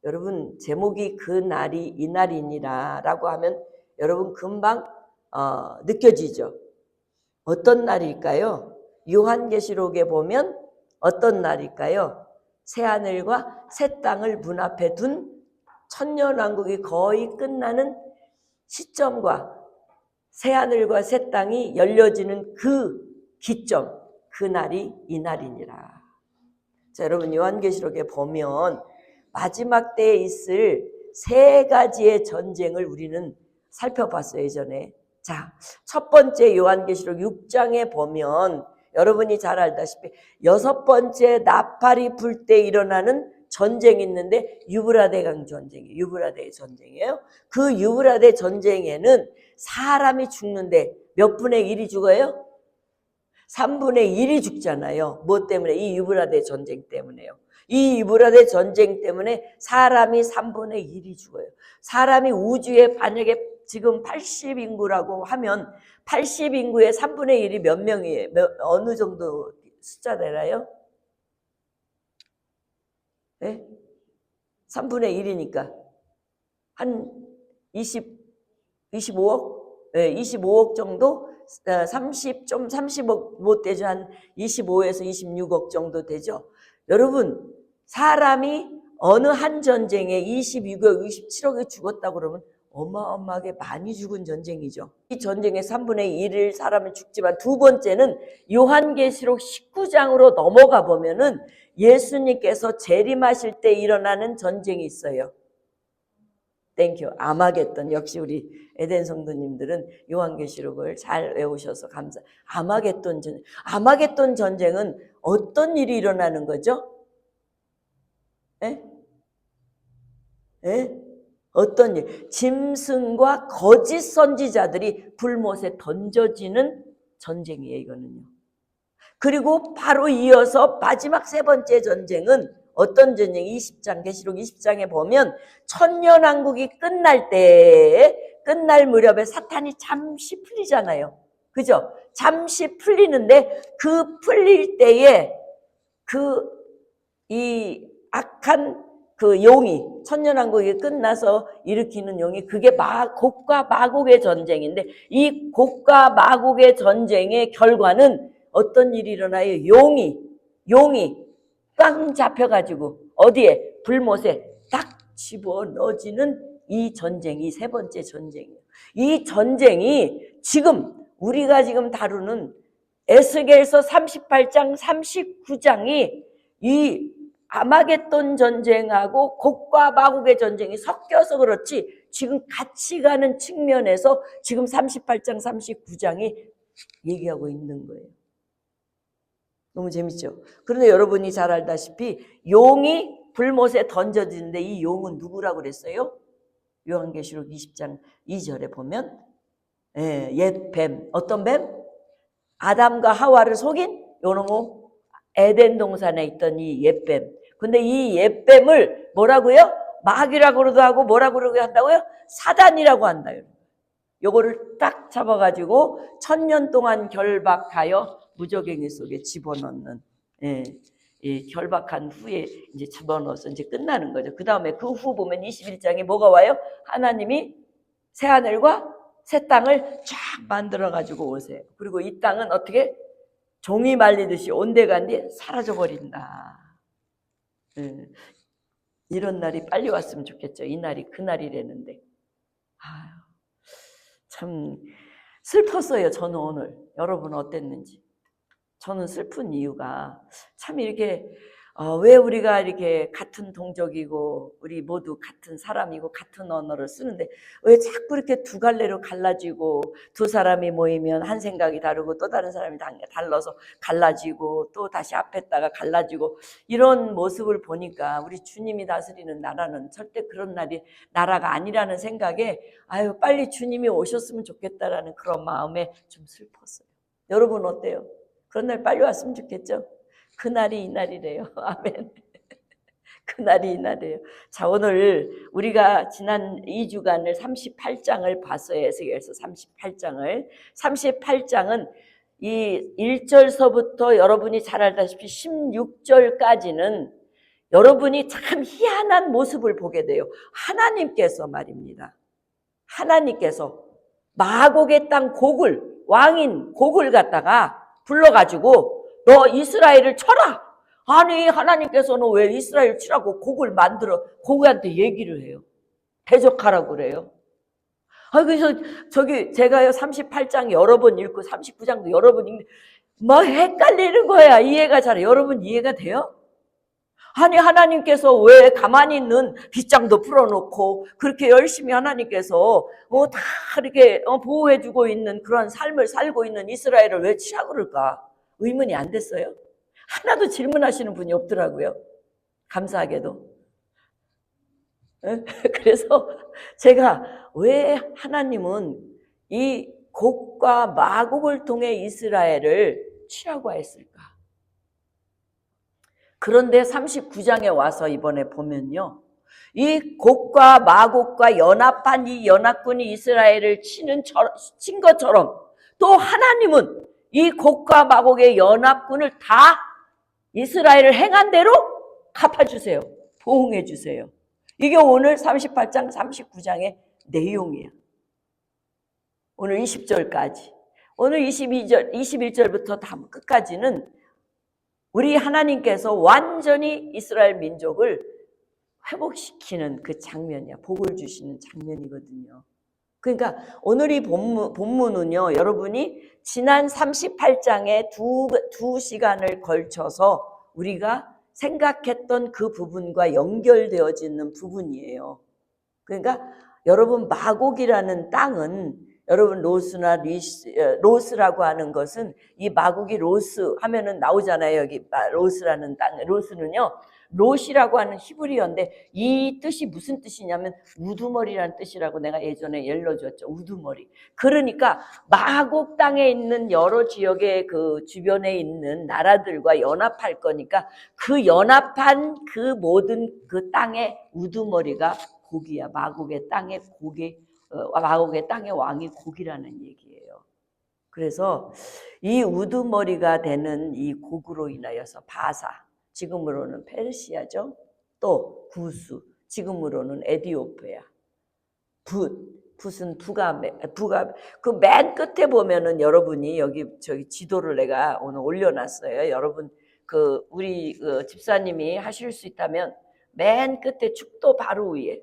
여러분 제목이 그 날이 이날이니라 라고 하면 여러분 금방 느껴지죠. 어떤 날일까요? 요한계시록에 보면 어떤 날일까요? 새하늘과 새 땅을 문 앞에 둔 천년왕국이 거의 끝나는 시점과 새하늘과 새 땅이 열려지는 그 기점, 그 날이 이날이니라. 자, 여러분 요한계시록에 보면 마지막 때에 있을 세 가지의 전쟁을 우리는 살펴봤어요, 예전에. 자, 첫 번째 요한계시록 6장에 보면 여러분이 잘 알다시피 6번째 나팔이 불 때 일어나는 전쟁이 있는데 유브라데강 전쟁이에요. 유브라데 전쟁이에요. 그 유브라데 전쟁에는 사람이 죽는데 몇 분의 1이 죽어요? 3분의 1이 죽잖아요. 뭐 때문에? 이 유브라데 전쟁 때문에요. 이 유브라데 전쟁 때문에 사람이 3분의 1이 죽어요. 사람이 우주에 만약에 지금 80인구라고 하면 80인구의 3분의 1이 몇 명이에요? 어느 정도 숫자 되나요? 네? 3분의 1이니까 한 25억? 네, 25억 정도? 30억 못 되죠. 한 25에서 26억 정도 되죠. 여러분, 사람이 어느 한 전쟁에 26억, 27억이 죽었다고 그러면 어마어마하게 많이 죽은 전쟁이죠. 이 전쟁의 3분의 1을 사람은 죽지만 두 번째는 요한계시록 19장으로 넘어가 보면은 예수님께서 재림하실 때 일어나는 전쟁이 있어요. 땡큐. 아마겟돈. 역시 우리 에덴 성도님들은 요한계시록을 잘 외우셔서 감사. 아마겟돈 전쟁. 아마겟돈 전쟁은 어떤 일이 일어나는 거죠? 예? 예? 어떤 일? 짐승과 거짓 선지자들이 불못에 던져지는 전쟁이에요, 이거는요. 그리고 바로 이어서 마지막 세 번째 전쟁은 어떤 전쟁? 20장, 계시록 20장에 보면 천년왕국이 끝날 때에 끝날 무렵에 사탄이 잠시 풀리잖아요. 그죠? 잠시 풀리는데 그 풀릴 때에 이 악한 그 용이 천년왕국이 끝나서 일으키는 용이 그게 곡과 마곡의 전쟁인데 이 곡과 마곡의 전쟁의 결과는 어떤 일이 일어나요? 용이 깡 잡혀가지고 어디에? 불못에 딱 집어넣어지는 이 전쟁이 세 번째 전쟁이에요. 이 전쟁이 지금 우리가 지금 다루는 에스겔서 38장 39장이 이 아마겟돈 전쟁하고 곡과 마곡의 전쟁이 섞여서 그렇지 지금 같이 가는 측면에서 지금 38장 39장이 얘기하고 있는 거예요. 너무 재밌죠? 그런데 여러분이 잘 알다시피 용이 불못에 던져지는데 이 용은 누구라고 그랬어요? 요한계시록 20장 2절에 보면 옛 뱀. 어떤 뱀? 아담과 하와를 속인 요놈의 에덴 동산에 있던 이 옛뱀. 근데 이 옛뱀을 뭐라고요? 마귀라고도 하고 뭐라고 한다고요? 사단이라고 한다요. 요거를 딱 잡아가지고 1000년 동안 결박하여 무저갱이 속에 집어넣는, 결박한 후에 이제 집어넣어서 이제 끝나는 거죠. 그 다음에 그 후 보면 21장에 뭐가 와요? 하나님이 새하늘과 새 땅을 쫙 만들어가지고 오세요. 그리고 이 땅은 어떻게? 종이 말리듯이 온데간데 사라져버린다. 이런 날이 빨리 왔으면 좋겠죠. 이 날이 그 날이라는데. 참 슬펐어요. 저는 오늘. 여러분 어땠는지. 저는 슬픈 이유가 참 이렇게 왜 우리가 이렇게 같은 동족이고 우리 모두 같은 사람이고 같은 언어를 쓰는데 왜 자꾸 이렇게 두 갈래로 갈라지고 두 사람이 모이면 한 생각이 다르고 또 다른 사람이 달라서 갈라지고 또 다시 앞에다가 갈라지고 이런 모습을 보니까 우리 주님이 다스리는 나라는 절대 그런 나라가 아니라는 생각에 빨리 주님이 오셨으면 좋겠다라는 그런 마음에 좀 슬펐어요. 여러분 어때요? 그런 날 빨리 왔으면 좋겠죠? 그날이 이날이래요. 아멘. 그날이 이날이에요. 자, 오늘 우리가 지난 2주간을 38장을 봤어요. 에스겔서 38장을. 38장은 이 1절서부터 여러분이 잘 알다시피 16절까지는 여러분이 참 희한한 모습을 보게 돼요. 하나님께서 말입니다. 하나님께서 마곡의 땅 곡을, 왕인 곡을 갖다가 불러가지고 너 이스라엘을 쳐라. 아니 하나님께서는 왜 이스라엘 치라고 곡을 만들어 곡한테 얘기를 해요. 대적하라고 그래요. 그래서 제가요 38장 여러 번 읽고 39장도 여러 번 읽는데 막 헷갈리는 거야. 이해가 잘해. 여러분 이해가 돼요? 아니 하나님께서 왜 가만히 있는 빗장도 풀어놓고 그렇게 열심히 하나님께서 다 이렇게 보호해주고 있는 그런 삶을 살고 있는 이스라엘을 왜 치라고 그럴까? 의문이 안 됐어요. 하나도 질문하시는 분이 없더라고요. 감사하게도. 그래서 제가 왜 하나님은 이 곡과 마곡을 통해 이스라엘을 치라고 했을까? 그런데 39장에 와서 이번에 보면요. 이 곡과 마곡과 연합한 이 연합군이 이스라엘을 친 것처럼 또 하나님은 이 곡과 마곡의 연합군을 다 이스라엘을 행한 대로 갚아주세요. 보응해 주세요. 이게 오늘 38장 39장의 내용이에요. 오늘 20절까지. 오늘 21절부터 다 끝까지는 우리 하나님께서 완전히 이스라엘 민족을 회복시키는 그 장면이야. 복을 주시는 장면이거든요. 그러니까 오늘 이 본문은요. 여러분이 지난 38장에 두 시간을 걸쳐서 우리가 생각했던 그 부분과 연결되어지는 부분이에요. 그러니까 여러분 마곡이라는 땅은 여러분 로스라고 하는 것은 이 마곡이 로스 하면은 나오잖아요. 여기 로스라는 땅. 로스는요. 롯이라고 하는 히브리어인데 이 뜻이 무슨 뜻이냐면 우두머리라는 뜻이라고 내가 예전에 일러줬죠. 우두머리. 그러니까 마곡 땅에 있는 여러 지역의 그 주변에 있는 나라들과 연합할 거니까 그 연합한 그 모든 그 땅의 우두머리가 곡이야. 마곡의 땅의 곡이 마곡의 땅의 왕이 곡이라는 얘기예요. 그래서 이 우두머리가 되는 이 곡으로 인하여서 바사, 지금으로는 페르시아죠. 또 구수, 지금으로는 에디오피아. 붓은 부가 그 맨 끝에 보면은 여러분이 저기 지도를 내가 오늘 올려놨어요. 여러분 우리 집사님이 하실 수 있다면 맨 끝에 축도 바로 위에.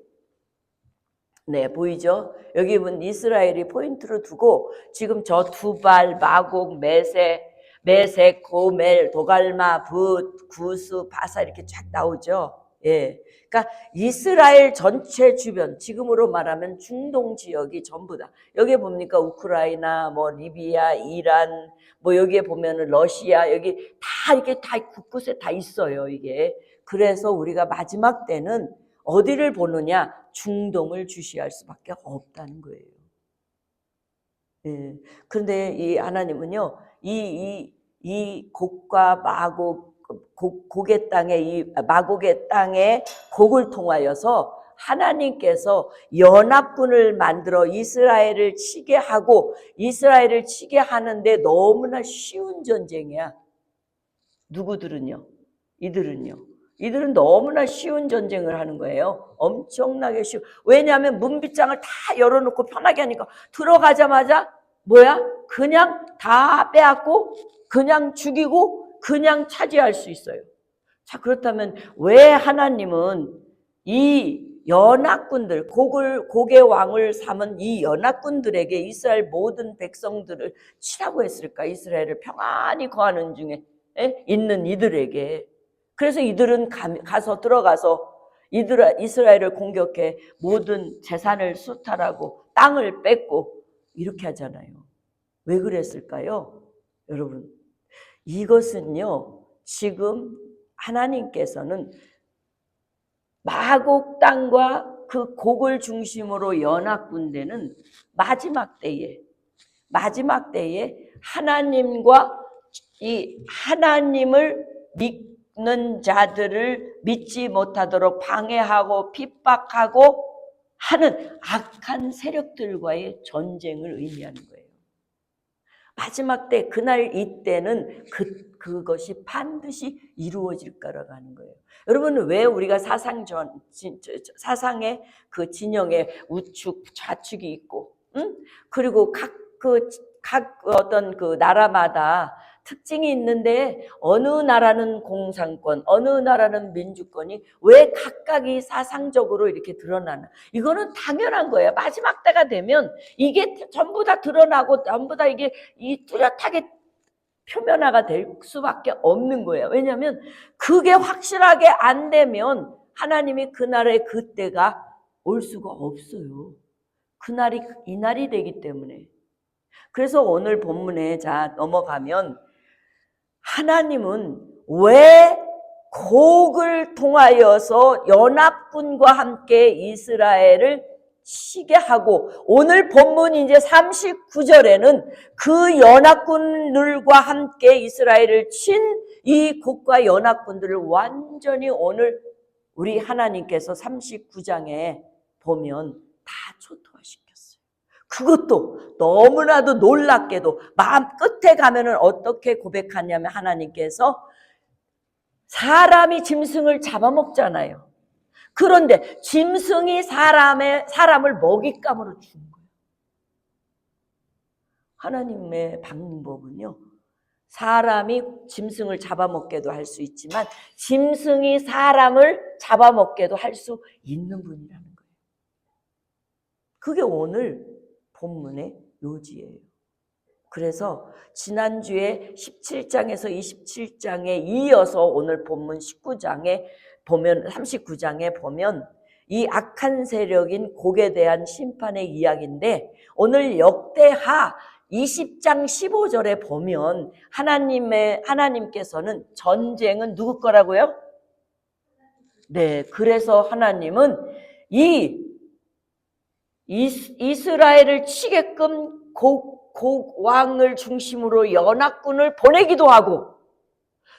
네, 보이죠? 여기 보면 이스라엘이 포인트를 두고 지금 저 두발, 마곡, 메색, 고멜, 도갈마, 붓, 구스, 바사 이렇게 쫙 나오죠. 예. 그러니까 이스라엘 전체 주변, 지금으로 말하면 중동 지역이 전부 다. 여기에 봅니까? 우크라이나, 뭐 리비아, 이란, 뭐 여기에 보면은 러시아, 여기 다 이렇게 다 곳곳에 다 있어요, 이게. 그래서 우리가 마지막 때는 어디를 보느냐? 중동을 주시할 수밖에 없다는 거예요. 예. 그런데 이 하나님은요, 이 곡과 마곡, 곡의 땅에, 이 마곡의 땅에 곡을 통하여서 하나님께서 연합군을 만들어 이스라엘을 치게 하고, 이스라엘을 치게 하는데 너무나 쉬운 전쟁이야. 누구들은요? 이들은 너무나 쉬운 전쟁을 하는 거예요. 엄청나게 쉬워. 왜냐하면 문빗장을 다 열어놓고 편하게 하니까 들어가자마자 뭐야? 그냥 다 빼앗고 그냥 죽이고 그냥 차지할 수 있어요. 자, 그렇다면 왜 하나님은 이 연합군들, 곡의 왕을 삼은 이 연합군들에게 이스라엘 모든 백성들을 치라고 했을까? 이스라엘을 평안히 거하는 중에 있는 이들에게. 그래서 이들은 들어가서 이스라엘을 공격해 모든 재산을 수탈하고 땅을 뺏고 이렇게 하잖아요. 왜 그랬을까요? 여러분, 이것은요, 지금 하나님께서는 마곡 땅과 그 곡을 중심으로 연합군대는 마지막 때에 하나님과 이 하나님을 믿는 자들을 믿지 못하도록 방해하고 핍박하고 하는 악한 세력들과의 전쟁을 의미하는 거예요. 마지막 때, 그날 이때는 그 그것이 반드시 이루어질 거라고 하는 거예요. 여러분, 왜 우리가 사상의 그 진영에 우측, 좌측이 있고, 그리고 각 어떤 그 나라마다 특징이 있는데, 어느 나라는 공산권, 어느 나라는 민주권이 왜 각각이 사상적으로 이렇게 드러나나? 이거는 당연한 거예요. 마지막 때가 되면 이게 전부 다 드러나고 전부 다 이게 뚜렷하게 표면화가 될 수밖에 없는 거예요. 왜냐하면 그게 확실하게 안 되면 하나님이 그날의 그때가 올 수가 없어요. 그날이 이날이 되기 때문에. 그래서 오늘 본문에 자 넘어가면 하나님은 왜 곡을 통하여서 연합군과 함께 이스라엘을 치게 하고, 오늘 본문 이제 39절에는 그 연합군들과 함께 이스라엘을 친 이 곡과 연합군들을 완전히 오늘 우리 하나님께서 39장에 보면 다 초토화시켰어요. 그것도 너무나도 놀랍게도 마음 끝에 가면은 어떻게 고백하냐면, 하나님께서 사람이 짐승을 잡아먹잖아요. 그런데 짐승이 사람을 먹잇감으로 준 거예요. 하나님의 방법은요, 사람이 짐승을 잡아먹게도 할 수 있지만 짐승이 사람을 잡아먹게도 할 수 있는 분이라는 거예요. 그게 오늘 본문의 요지예요. 그래서 지난주에 17장에서 27장에 이어서 오늘 본문 19장에 보면, 39장에 보면 이 악한 세력인 곡에 대한 심판의 이야기인데, 오늘 역대하 20장 15절에 보면 하나님께서는 전쟁은 누구 거라고요? 네, 그래서 하나님은 이 이스라엘을 치게끔 곡 왕을 중심으로 연합군을 보내기도 하고,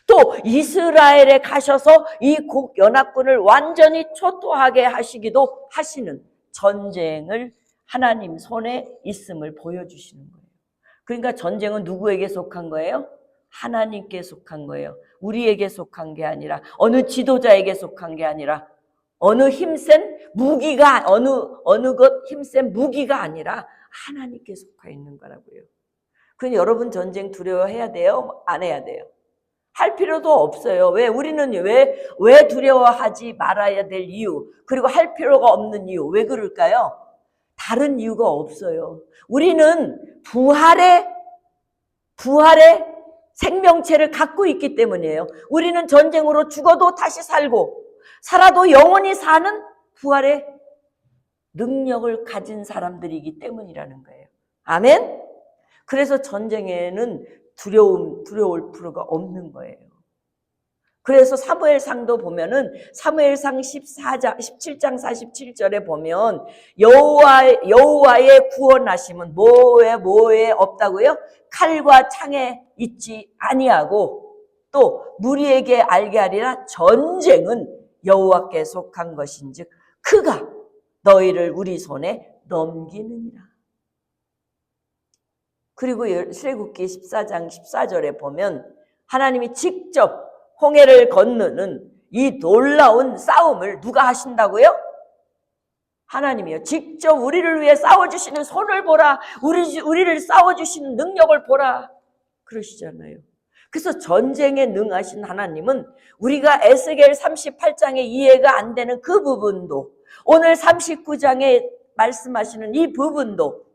또 이스라엘에 가셔서 이 곡 연합군을 완전히 초토하게 하시기도 하시는 전쟁을 하나님 손에 있음을 보여주시는 거예요. 그러니까 전쟁은 누구에게 속한 거예요? 하나님께 속한 거예요. 우리에게 속한 게 아니라, 어느 지도자에게 속한 게 아니라, 어느 힘센 무기가, 어느 것 힘센 무기가 아니라 하나님께 속해 있는 거라고요. 그럼 여러분 전쟁 두려워해야 돼요? 안 해야 돼요? 할 필요도 없어요. 왜? 우리는 왜 두려워하지 말아야 될 이유, 그리고 할 필요가 없는 이유, 왜 그럴까요? 다른 이유가 없어요. 우리는 부활의 생명체를 갖고 있기 때문이에요. 우리는 전쟁으로 죽어도 다시 살고, 살아도 영원히 사는 부활의 능력을 가진 사람들이기 때문이라는 거예요. 아멘? 그래서 전쟁에는 두려울 필요가 없는 거예요. 그래서 사무엘상도 보면은 사무엘상 17장 47절에 보면 여호와의 구원하심은 뭐에 없다고요? 칼과 창에 있지 아니하고, 또 무리에게 알게 하리라 전쟁은 여호와께 속한 것인즉 그가 너희를 우리 손에 넘기느니라. 그리고 출애굽기 14장 14절에 보면 하나님이 직접 홍해를 건너는 이 놀라운 싸움을 누가 하신다고요? 하나님이요. 직접 우리를 위해 싸워주시는 손을 보라. 우리를 싸워주시는 능력을 보라. 그러시잖아요. 그래서 전쟁에 능하신 하나님은 우리가 에스겔 38장에 이해가 안 되는 그 부분도, 오늘 39장에 말씀하시는 이 부분도,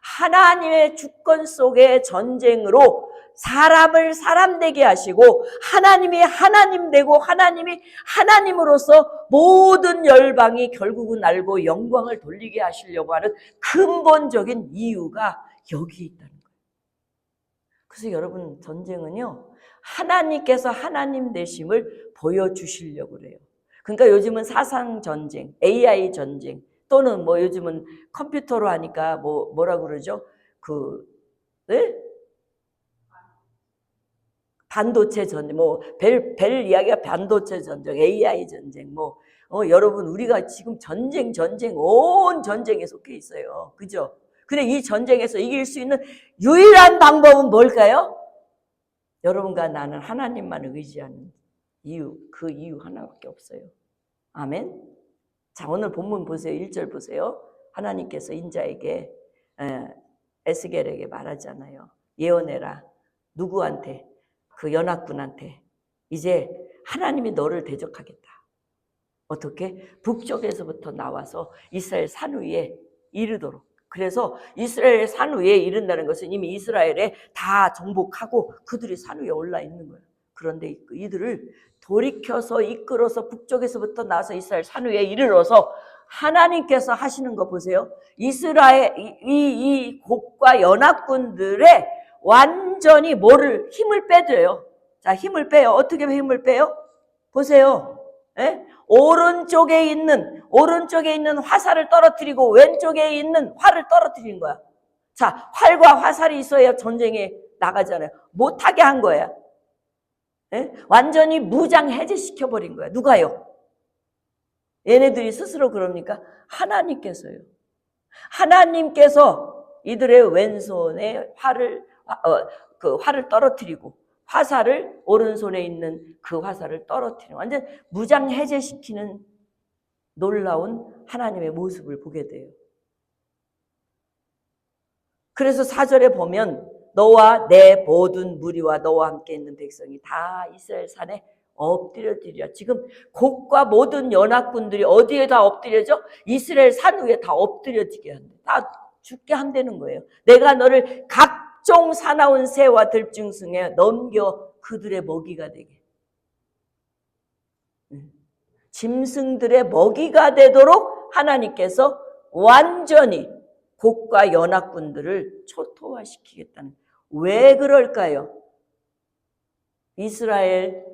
하나님의 주권 속의 전쟁으로 사람을 사람 되게 하시고, 하나님이 하나님 되고 하나님이 하나님으로서 모든 열방이 결국은 알고 영광을 돌리게 하시려고 하는 근본적인 이유가 여기 있다는 거예요. 그래서 여러분, 전쟁은요, 하나님께서 하나님 되심을 보여주시려고 그래요. 그러니까 요즘은 사상 전쟁, AI 전쟁, 또는 뭐 요즘은 컴퓨터로 하니까 뭐라 그러죠? 반도체 전쟁, 벨 이야기가 반도체 전쟁, AI 전쟁, 여러분, 우리가 지금 온 전쟁에 속해 있어요. 그죠? 근데 이 전쟁에서 이길 수 있는 유일한 방법은 뭘까요? 여러분과 나는 하나님만 의지하는 이유, 그 이유 하나밖에 없어요. 아멘. 자, 오늘 본문 보세요. 1절 보세요. 하나님께서 인자에게 에스겔에게 말하잖아요. 예언해라. 누구한테? 그 연합군한테. 이제 하나님이 너를 대적하겠다. 어떻게? 북쪽에서부터 나와서 이스라엘 산 위에 이르도록. 그래서 이스라엘 산 위에 이른다는 것은 이미 이스라엘에 다 정복하고 그들이 산 위에 올라 있는 거예요. 그런데 이들을 돌이켜서 이끌어서 북쪽에서부터 나와서 이스라엘 산 위에 이르러서 하나님께서 하시는 거 보세요. 이스라엘 이 곡과 연합군들의 완전히 뭐를 힘을 빼줘요. 자, 힘을 빼요. 어떻게 힘을 빼요? 보세요. 예? 오른쪽에 있는 화살을 떨어뜨리고 왼쪽에 있는 활을 떨어뜨린 거야. 자, 활과 화살이 있어야 전쟁에 나가잖아요. 못하게 한 거야. 예? 완전히 무장 해제시켜버린 거야. 누가요? 얘네들이 스스로 그럽니까? 하나님께서요. 하나님께서 이들의 왼손에 활을 떨어뜨리고 화살을 오른손에 있는 그 화살을 떨어뜨리는 완전 무장 해제시키는 놀라운 하나님의 모습을 보게 돼요. 그래서 4절에 보면 너와 내 모든 무리와 너와 함께 있는 백성이 다 이스라엘 산에 엎드려지리라. 지금 곡과 모든 연합군들이 어디에 다 엎드려져? 이스라엘 산 위에 다 엎드려지게 한대. 다 죽게 한다는 거예요. 내가 너를 각종 사나운 새와 들짐승에 넘겨 그들의 먹이가 되게. 짐승들의 먹이가 되도록 하나님께서 완전히 곡과 연합군들을 초토화시키겠다는. 왜 그럴까요? 이스라엘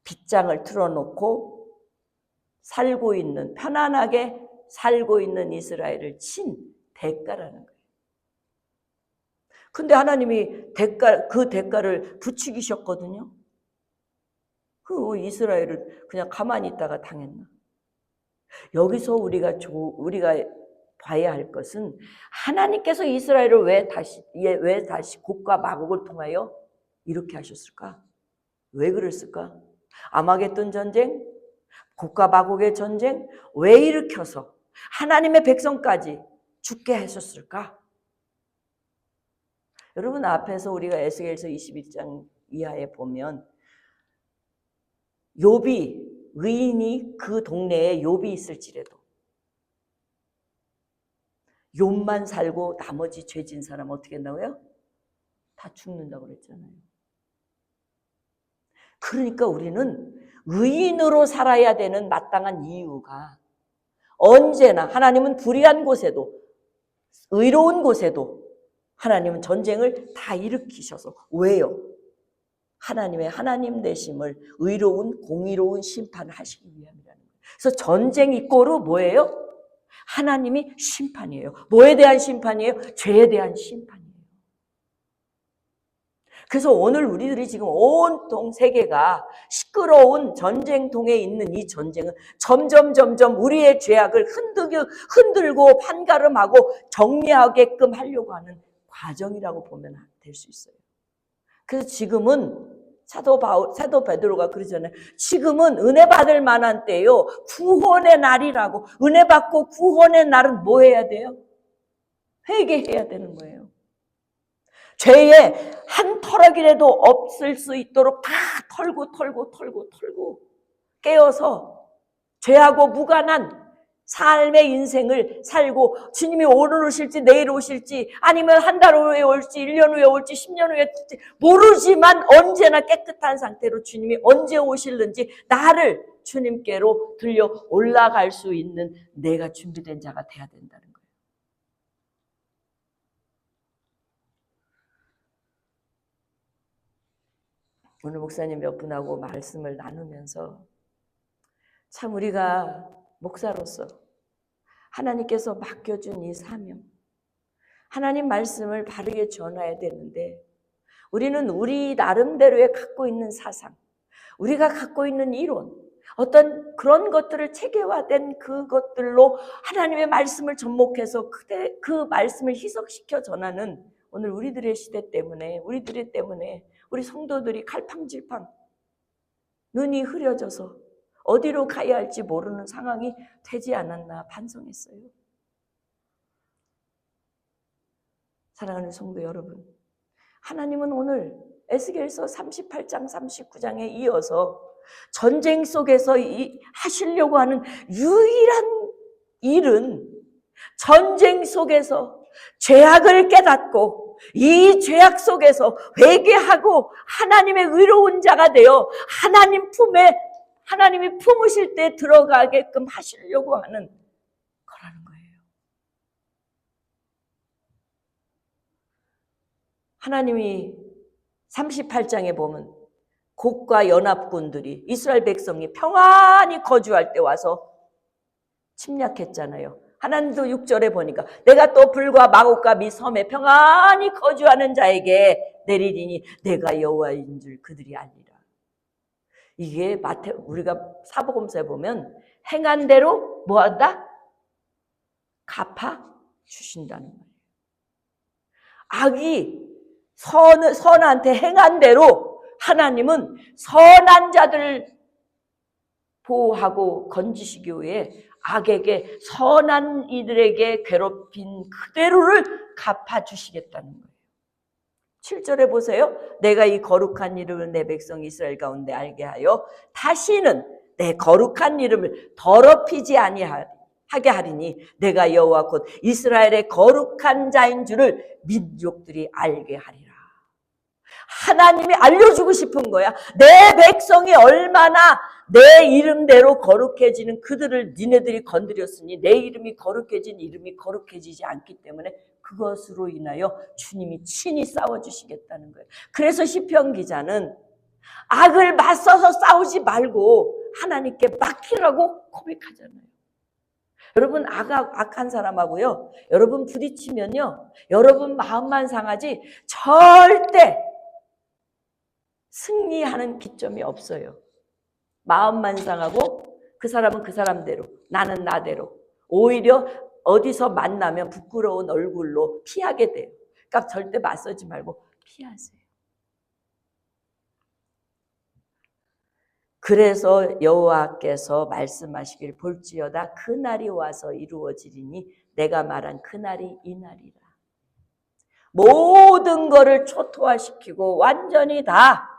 빗장을 틀어놓고 편안하게 살고 있는 이스라엘을 친 대가라는 거예요. 근데 하나님이 그 대가를 부추기셨거든요. 그 이스라엘을 그냥 가만히 있다가 당했나? 여기서 우리가 봐야 할 것은 하나님께서 이스라엘을 왜 다시 곡과 마곡을 통하여 이렇게 하셨을까? 왜 그랬을까? 아마겟돈 전쟁, 곡과 마곡의 전쟁 왜 일으켜서 하나님의 백성까지 죽게 하셨을까? 여러분 앞에서 우리가 에스겔서 21장 이하에 보면 의인이 그 동네에 욥이 있을지라도 욥만 살고 나머지 죄진 사람 어떻게 한다고요? 다 죽는다고 그랬잖아요. 그러니까 우리는 의인으로 살아야 되는 마땅한 이유가 언제나 하나님은 불의한 곳에도 의로운 곳에도 하나님은 전쟁을 다 일으키셔서 왜요? 하나님의 하나님 되심을 의로운 공의로운 심판을 하시기 위함이라는 거예요. 그래서 전쟁 이꼬르 뭐예요? 하나님이 심판이에요. 뭐에 대한 심판이에요? 죄에 대한 심판이에요. 그래서 오늘 우리들이 지금 온통 세계가 시끄러운 전쟁통에 있는 이 전쟁은 점점 우리의 죄악을 흔들고 판가름하고 정리하게끔 하려고 하는 과정이라고 보면 될 수 있어요. 그래서 지금은 사도 베드로가 그러잖아요. 지금은 은혜 받을 만한 때요. 구원의 날이라고. 은혜 받고 구원의 날은 뭐 해야 돼요? 회개해야 되는 거예요. 죄의 한 터럭이라도 없을 수 있도록 다 털고 깨어서 죄하고 무관한 삶의 인생을 살고 주님이 오늘 오실지 내일 오실지 아니면 한 달 후에 올지 1년 후에 올지 10년 후에 올지 모르지만 언제나 깨끗한 상태로 주님이 언제 오실는지 나를 주님께로 들려 올라갈 수 있는 내가 준비된 자가 돼야 된다는 거예요. 오늘 목사님 몇 분하고 말씀을 나누면서 참 우리가 목사로서 하나님께서 맡겨준 이 사명, 하나님 말씀을 바르게 전해야 되는데 우리는 우리 나름대로의 갖고 있는 사상, 우리가 갖고 있는 이론, 어떤 그런 것들을 체계화된 그것들로 하나님의 말씀을 접목해서 그 말씀을 희석시켜 전하는 오늘 우리들의 시대 때문에, 우리들의 때문에 우리 성도들이 갈팡질팡 눈이 흐려져서 어디로 가야 할지 모르는 상황이 되지 않았나 반성했어요. 사랑하는 성도 여러분, 하나님은 오늘 에스겔서 38장 39장에 이어서 전쟁 속에서 하시려고 하는 유일한 일은 전쟁 속에서 죄악을 깨닫고 이 죄악 속에서 회개하고 하나님의 의로운 자가 되어 하나님 품에, 하나님이 품으실 때 들어가게끔 하시려고 하는 거라는 거예요. 하나님이 38장에 보면 곡과 연합군들이 이스라엘 백성이 평안히 거주할 때 와서 침략했잖아요. 하나님도 6절에 보니까 내가 또 불과 마곡과 미 섬에 평안히 거주하는 자에게 내리리니 내가 여호와인 줄 그들이 알리라. 이게 우리가 사복음서에 보면 행한 대로 뭐한다? 갚아 주신다는 거예요. 악이 선한테 행한 대로 하나님은 선한 자들을 보호하고 건지시기 위해 악에게, 선한 이들에게 괴롭힌 그대로를 갚아주시겠다는 거예요. 7절에 보세요. 내가 이 거룩한 이름을 내 백성 이스라엘 가운데 알게 하여 다시는 내 거룩한 이름을 더럽히지 아니하게 하리니 내가 여호와 곧 이스라엘의 거룩한 자인 줄을 민족들이 알게 하리라. 하나님이 알려주고 싶은 거야. 내 백성이 얼마나 내 이름대로 거룩해지는 그들을 니네들이 건드렸으니 내 이름이 거룩해진 이름이 거룩해지지 않기 때문에 그것으로 인하여 주님이 친히 싸워주시겠다는 거예요. 그래서 시편 기자는 악을 맞서서 싸우지 말고 하나님께 맡기라고 고백하잖아요. 여러분 악한 사람하고요, 여러분 부딪히면요, 여러분 마음만 상하지 절대 승리하는 기점이 없어요. 마음만 상하고 그 사람은 그 사람대로, 나는 나대로, 오히려 어디서 만나면 부끄러운 얼굴로 피하게 돼요. 그러니까 절대 맞서지 말고 피하세요. 그래서 여호와께서 말씀하시길 볼지어다 그날이 와서 이루어지리니 내가 말한 그날이 이 날이라. 모든 것을 초토화시키고 완전히 다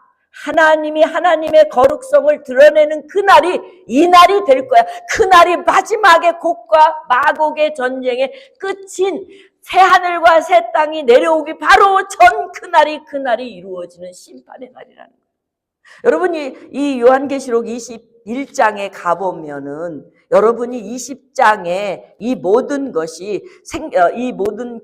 하나님이 하나님의 거룩성을 드러내는 그날이 이 날이 될 거야. 그날이 마지막에 곡과 마곡의 전쟁의 끝인 새하늘과 새 땅이 내려오기 바로 전 그날이 이루어지는 심판의 날이라는 거예요. 여러분이 이 요한계시록 21장에 가보면은 여러분이 20장에 이 모든 것이 이 모든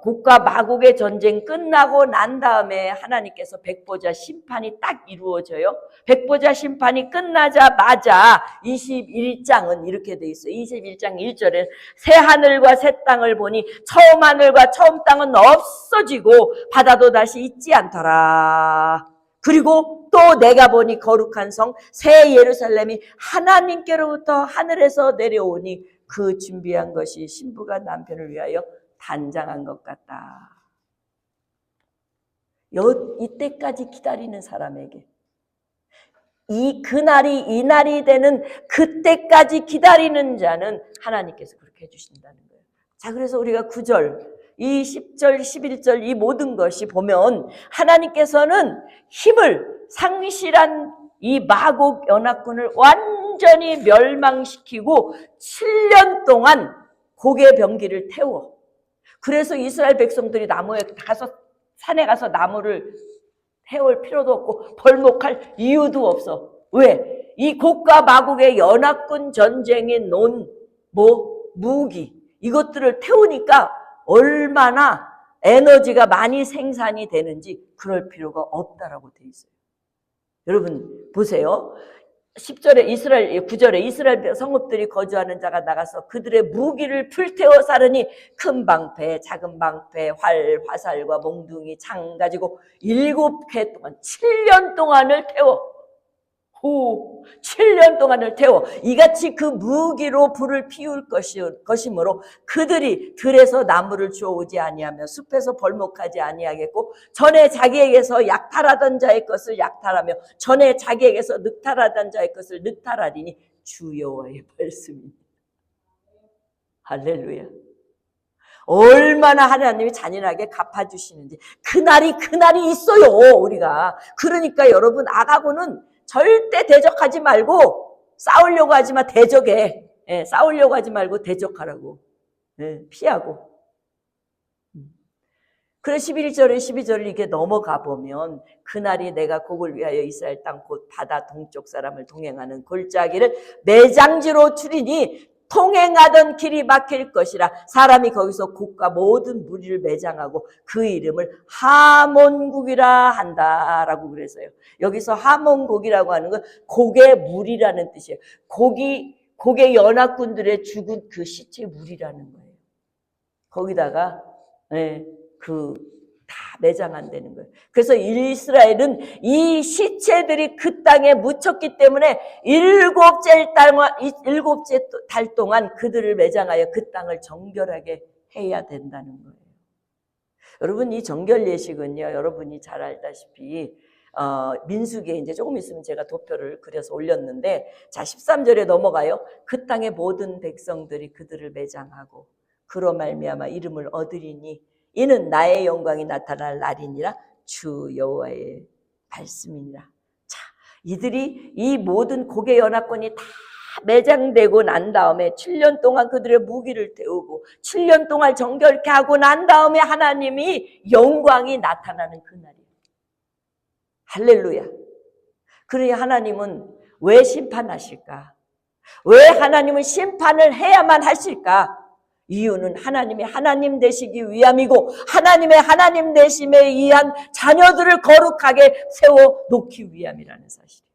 곡과 마곡의 전쟁 끝나고 난 다음에 하나님께서 백보자 심판이 딱 이루어져요. 백보자 심판이 끝나자마자 21장은 이렇게 돼 있어요. 21장 1절에 새 하늘과 새 땅을 보니 처음 하늘과 처음 땅은 없어지고 바다도 다시 있지 않더라. 그리고 또 내가 보니 거룩한 성 새 예루살렘이 하나님께로부터 하늘에서 내려오니 그 준비한 것이 신부가 남편을 위하여 단장한 것 같다. 이때까지 기다리는 사람에게 그날이 이 날이 되는 그때까지 기다리는 자는 하나님께서 그렇게 해주신다는 거예요. 자, 그래서 우리가 9절, 이 10절, 11절 이 모든 것이 보면 하나님께서는 힘을 상실한 이 마곡 연합군을 완전히 멸망시키고 7년 동안 곡의 병기를 태워. 그래서 이스라엘 백성들이 산에 가서 나무를 해올 필요도 없고 벌목할 이유도 없어. 왜? 이 곡과 마곡의 연합군 전쟁에 놓은 무기 이것들을 태우니까 얼마나 에너지가 많이 생산이 되는지 그럴 필요가 없다라고 돼 있어요. 여러분 보세요. 10절에 9절에 이스라엘 성읍들이 거주하는 자가 나가서 그들의 무기를 불태워 사르니 큰 방패, 작은 방패, 활, 화살과 몽둥이, 창 가지고 7해 동안 7년 동안을 태워 후 7년 동안을 태워 이같이 그 무기로 불을 피울 것이므로 그들이 들에서 나무를 주워오지 아니하며 숲에서 벌목하지 아니하겠고 전에 자기에게서 약탈하던 자의 것을 약탈하며 전에 자기에게서 늑탈하던 자의 것을 늑탈하리니 주 여호와의 말씀입니다. 할렐루야. 얼마나 하나님이 잔인하게 갚아주시는지 그날이 있어요 우리가. 그러니까 여러분 아가고는 절대 대적하지 말고 싸우려고 하지 마. 대적해. 싸우려고 하지 말고 대적하라고. 피하고. 그래 11절에 12절을 이렇게 넘어가 보면 그날이 내가 곡을 위하여 이스라엘 땅 곧 바다 동쪽 사람을 동행하는 골짜기를 매장지로 줄이니 통행하던 길이 막힐 것이라. 사람이 거기서 곡과 모든 무리를 매장하고 그 이름을 하몬곡이라 한다라고 그래서요. 여기서 하몬곡이라고 하는 건 곡의 무리라는 뜻이에요. 곡의 연합군들의 죽은 그 시체 무리라는 거예요. 거기다가 다 매장한다는 거예요. 그래서 이스라엘은 이 시체들이 그 땅에 묻혔기 때문에 일곱째 달 동안 그들을 매장하여 그 땅을 정결하게 해야 된다는 거예요. 여러분 이 정결 예식은요, 여러분이 잘 알다시피 민수기에 이제 조금 있으면 제가 도표를 그려서 올렸는데, 자 13절에 넘어가요. 그 땅의 모든 백성들이 그들을 매장하고 그로 말미암아 이름을 얻으리니 이는 나의 영광이 나타날 날이니라 주 여호와의 말씀이니라. 자, 이들이 이 모든 곡의 연합군이 다 매장되고 난 다음에 7년 동안 그들의 무기를 태우고 7년 동안 정결케 하고 난 다음에 하나님이 영광이 나타나는 그날이에요. 할렐루야. 그러니 하나님은 왜 심판하실까? 왜 하나님은 심판을 해야만 하실까? 이유는 하나님이 하나님 되시기 위함이고 하나님의 하나님 되심에 의한 자녀들을 거룩하게 세워놓기 위함이라는 사실이에요.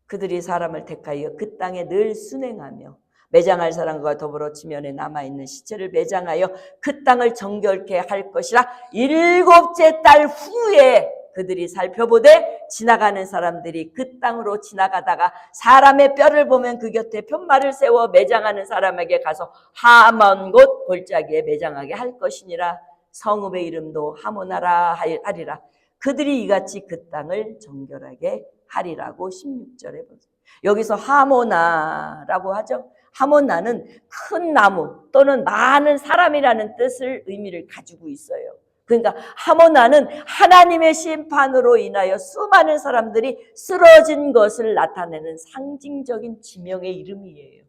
그들이 사람을 택하여 그 땅에 늘 순행하며 매장할 사람과 더불어 지면에 남아있는 시체를 매장하여 그 땅을 정결케 할 것이라. 7째 달 후에 그들이 살펴보되 지나가는 사람들이 그 땅으로 지나가다가 사람의 뼈를 보면 그 곁에 편말을 세워 매장하는 사람에게 가서 하몬 골짜기에 매장하게 할 것이니라. 성읍의 이름도 하모나라 하리라. 그들이 이같이 그 땅을 정결하게 하리라고 16절에 보세요. 여기서 하모나라고 하죠. 하모나는 큰 나무 또는 많은 사람이라는 뜻을 의미를 가지고 있어요. 그러니까 하모나는 하나님의 심판으로 인하여 수많은 사람들이 쓰러진 것을 나타내는 상징적인 지명의 이름이에요.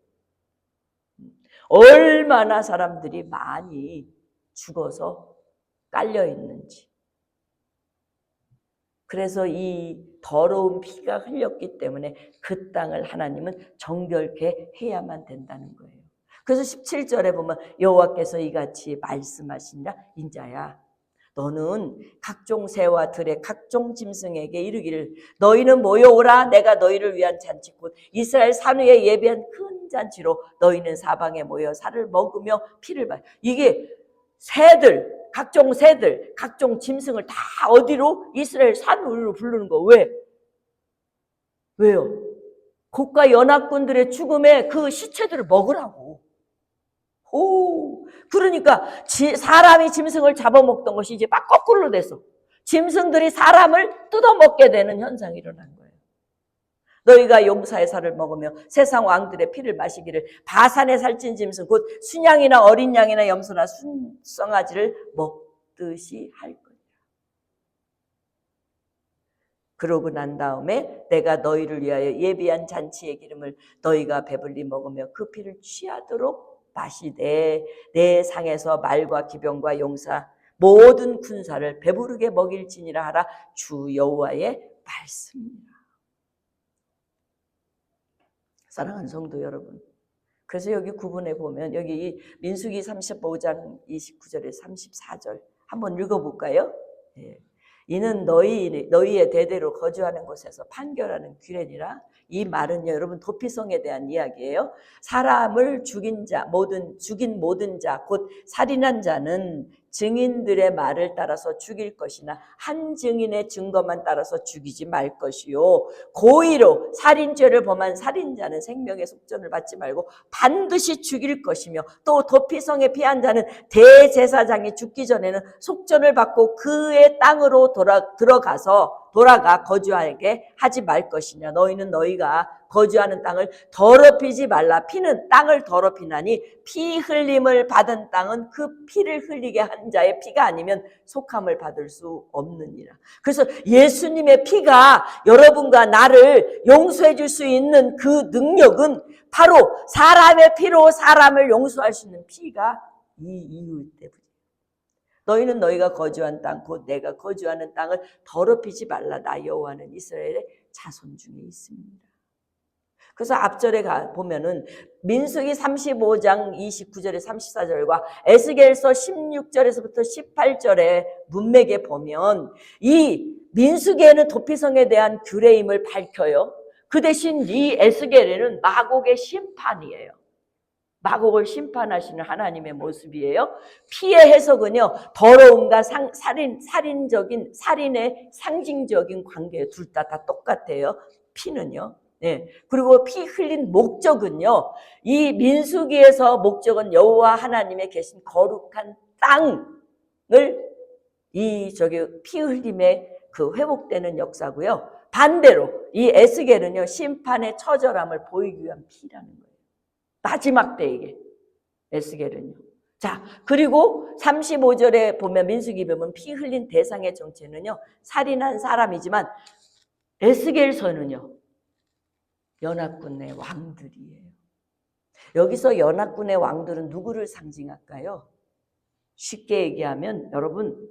얼마나 사람들이 많이 죽어서 깔려 있는지. 그래서 이 더러운 피가 흘렸기 때문에 그 땅을 하나님은 정결케 해야만 된다는 거예요. 그래서 17절에 보면 여호와께서 이같이 말씀하시니라. 인자야, 너는 각종 새와 들의 각종 짐승에게 이르기를 너희는 모여오라. 내가 너희를 위한 잔치 곧 이스라엘 산 위에 예비한 큰 잔치로 너희는 사방에 모여 살을 먹으며 피를 봐. 이게 새들, 각종 새들, 각종 짐승을 다 어디로? 이스라엘 산 위로 부르는 거. 왜요? 곡과 연합군들의 죽음에 그 시체들을 먹으라고. 그러니까 사람이 짐승을 잡아먹던 것이 이제 막 거꾸로 돼서 짐승들이 사람을 뜯어먹게 되는 현상이 일어난 거예요. 너희가 용사의 살을 먹으며 세상 왕들의 피를 마시기를 바산에 살찐 짐승 곧 순양이나 어린 양이나 염소나 순송아지를 먹듯이 할 거니라. 그러고 난 다음에 내가 너희를 위하여 예비한 잔치의 기름을 너희가 배불리 먹으며 그 피를 취하도록 마시되 내 상에서 말과 기병과 용사 모든 군사를 배부르게 먹일지니라 하라. 주 여호와의 말씀이라. 사랑하는 성도 여러분, 그래서 여기 구분해 보면 여기 민수기 35장 29절에 34절 한번 읽어볼까요? 네. 이는 너희의 대대로 거주하는 곳에서 판결하는 규례니라. 이 말은요, 여러분 도피성에 대한 이야기예요. 사람을 죽인 모든 자, 곧 살인한 자는 증인들의 말을 따라서 죽일 것이나 한 증인의 증거만 따라서 죽이지 말 것이요 고의로 살인죄를 범한 살인자는 생명의 속전을 받지 말고 반드시 죽일 것이며 또 도피성에 피한 자는 대제사장이 죽기 전에는 속전을 받고 그의 땅으로 돌아가 거주하게 하지 말 것이냐. 너희는 너희가 거주하는 땅을 더럽히지 말라. 피는 땅을 더럽히나니 피 흘림을 받은 땅은 그 피를 흘리게 한 자의 피가 아니면 속함을 받을 수 없느니라. 그래서 예수님의 피가 여러분과 나를 용서해 줄 수 있는 그 능력은 바로 사람의 피로 사람을 용서할 수 있는 피가 이 이유 때문이에요. 너희는 너희가 거주한 땅 곧 내가 거주하는 땅을 더럽히지 말라. 나 여호와는 이스라엘의 자손 중에 있습니다. 그래서 앞절에 보면은 민수기 35장 29절에 34절과 에스겔서 16절에서부터 18절의 문맥에 보면 이 민수기에는 도피성에 대한 규례임을 밝혀요. 그 대신 이 에스겔에는 마곡의 심판이에요. 마곡을 심판하시는 하나님의 모습이에요. 피의 해석은요, 더러움과 살인의 상징적인 관계예요. 둘 다 똑같아요. 피는요. 네. 그리고 피 흘린 목적은요, 이 민수기에서 목적은 여호와 하나님의 계신 거룩한 땅을 피 흘림에 그 회복되는 역사고요. 반대로 이 에스겔은요, 심판의 처절함을 보이기 위한 피라는 거예요. 마지막 때에게 에스겔은요. 자, 그리고 35절에 보면 민수기 보면 피 흘린 대상의 정체는요, 살인한 사람이지만 에스겔서는요, 연합군의 왕들이에요. 여기서 연합군의 왕들은 누구를 상징할까요? 쉽게 얘기하면 여러분,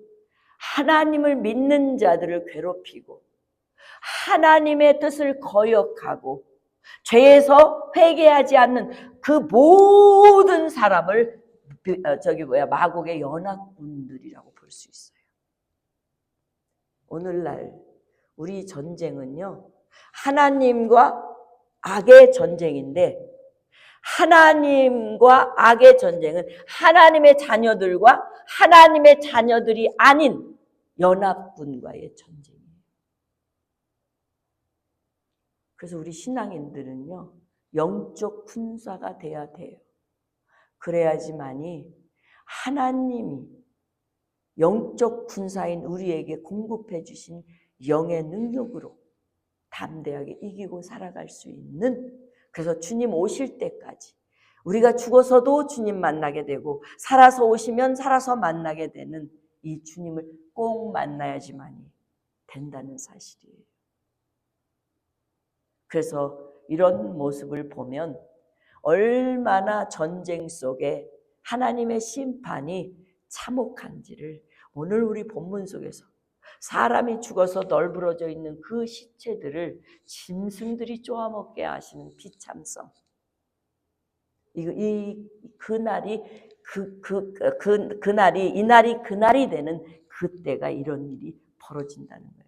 하나님을 믿는 자들을 괴롭히고 하나님의 뜻을 거역하고 죄에서 회개하지 않는 그 모든 사람을 마곡의 연합군들이라고 볼 수 있어요. 오늘날 우리 전쟁은요, 하나님과 악의 전쟁인데, 하나님과 악의 전쟁은 하나님의 자녀들과 하나님의 자녀들이 아닌 연합군과의 전쟁이에요. 그래서 우리 신앙인들은요, 영적 군사가 돼야 돼요. 그래야지만이 하나님이 영적 군사인 우리에게 공급해 주신 영의 능력으로 담대하게 이기고 살아갈 수 있는, 그래서 주님 오실 때까지 우리가 죽어서도 주님 만나게 되고 살아서 오시면 살아서 만나게 되는 이 주님을 꼭 만나야지만이 된다는 사실이에요. 그래서 이런 모습을 보면 얼마나 전쟁 속에 하나님의 심판이 참혹한지를 오늘 우리 본문 속에서 사람이 죽어서 널브러져 있는 그 시체들을 짐승들이 쪼아먹게 하시는 비참성. 그날이 되는 그때가 이런 일이 벌어진다는 거예요.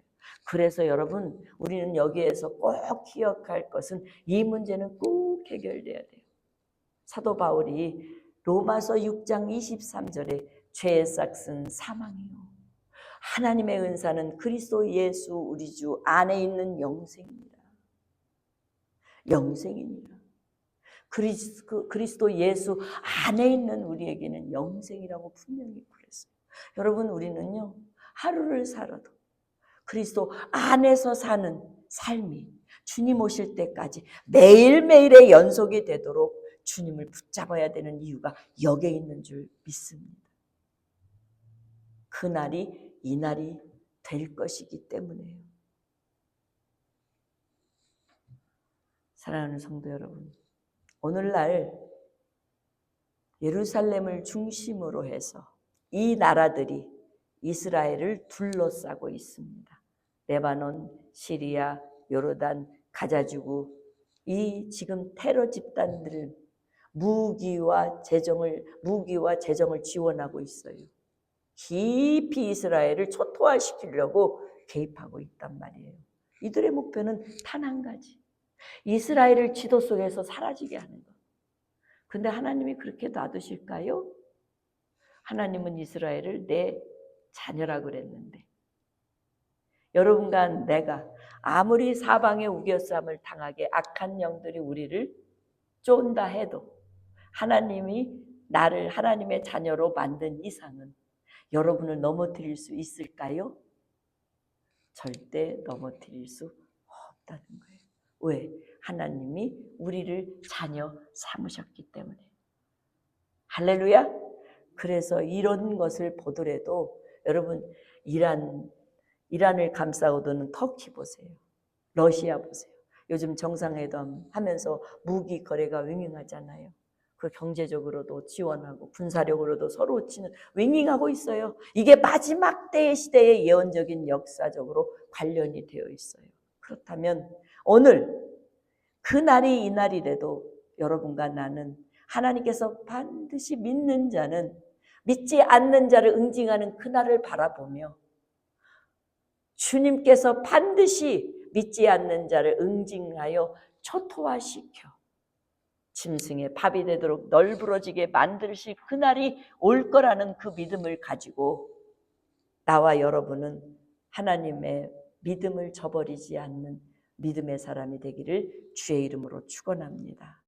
그래서 여러분, 우리는 여기에서 꼭 기억할 것은 이 문제는 꼭 해결돼야 돼요. 사도 바울이 로마서 6장 23절에 죄의 싹은 사망이요, 하나님의 은사는 그리스도 예수 우리 주 안에 있는 영생입니다. 영생입니다. 그리스도 예수 안에 있는 우리에게는 영생이라고 분명히 그랬어요. 여러분, 우리는요, 하루를 살아도 그리스도 안에서 사는 삶이 주님 오실 때까지 매일매일의 연속이 되도록 주님을 붙잡아야 되는 이유가 여기에 있는 줄 믿습니다. 그날이 이날이 될 것이기 때문에요. 사랑하는 성도 여러분, 오늘날 예루살렘을 중심으로 해서 이 나라들이 이스라엘을 둘러싸고 있습니다. 레바논, 시리아, 요르단, 가자지구, 이 지금 테러 집단들은 무기와 재정을 지원하고 있어요. 깊이 이스라엘을 초토화시키려고 개입하고 있단 말이에요. 이들의 목표는 단 한 가지, 이스라엘을 지도 속에서 사라지게 하는 것. 근데 하나님이 그렇게 놔두실까요? 하나님은 이스라엘을 내 자녀라 그랬는데 여러분과 내가 아무리 사방의 우겨쌈을 당하게 악한 영들이 우리를 쫀다 해도 하나님이 나를 하나님의 자녀로 만든 이상은 여러분을 넘어뜨릴 수 있을까요? 절대 넘어뜨릴 수 없다는 거예요. 왜? 하나님이 우리를 자녀 삼으셨기 때문에. 할렐루야. 그래서 이런 것을 보더라도 여러분 이란을 감싸오던 터키 보세요. 러시아 보세요. 요즘 정상회담 하면서 무기 거래가 윙윙하잖아요. 그 경제적으로도 지원하고 군사력으로도 서로 윙윙하고 있어요. 이게 마지막 때의 시대의 예언적인 역사적으로 관련이 되어 있어요. 그렇다면 오늘 그 날이 이 날이라도 여러분과 나는 하나님께서 반드시 믿는 자는 믿지 않는 자를 응징하는 그 날을 바라보며 주님께서 반드시 믿지 않는 자를 응징하여 초토화시켜 짐승의 밥이 되도록 널브러지게 만드실 그날이 올 거라는 그 믿음을 가지고 나와 여러분은 하나님의 믿음을 저버리지 않는 믿음의 사람이 되기를 주의 이름으로 축원합니다.